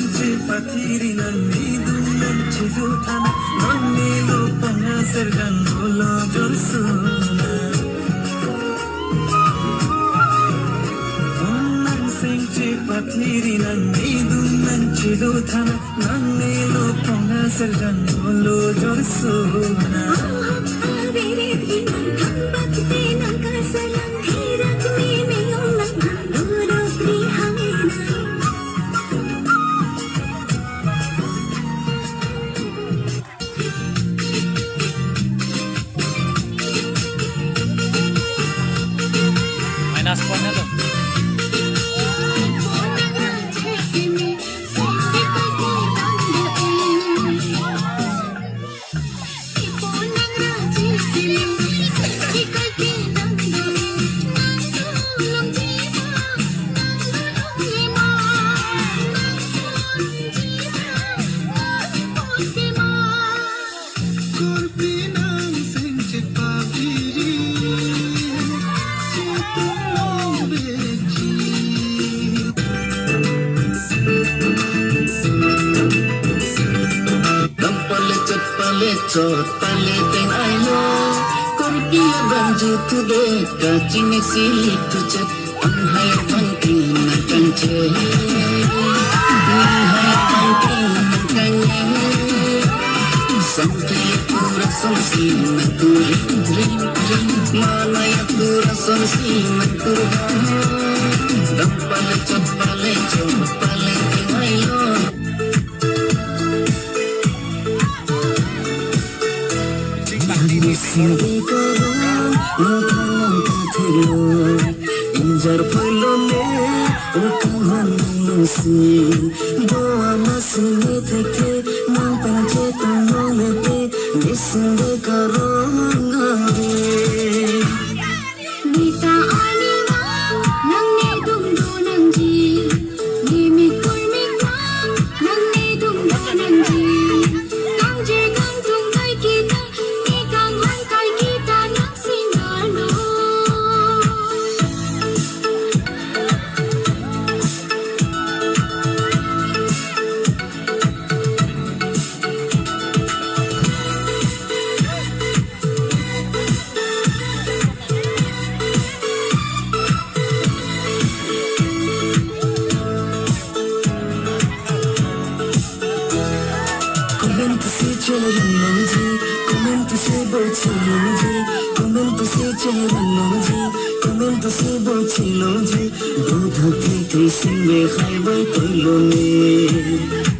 senci patiri nanni dunan chilutana nanni lo pangasar gangolo jorsuna onnan senci patiri nanni dunan chilutana nanni lo pangasar gangolo jorsuna Minus point na to. Chot pale ten ailo korpia banju tu de kaching silik tu chat anhai thanki na kanche anhai thanki na kanche samti pura samsi na tu ri manaya pura samsi na tu dam pale chot pale ten ailo Sindi karo langkah thilo injar philo ne rakahan si doa masine theke mang panche tumolete nisinde karo ngare nita anima nangne dumdu nangji nimi kulmi kam nangne dumdu nangji kangje kangtung kai kita Comment se cheyran nongji, comment se bochilongji, comment se cheyran nongji, comment se bochilongji, dudha ke krisime khaibai toilone.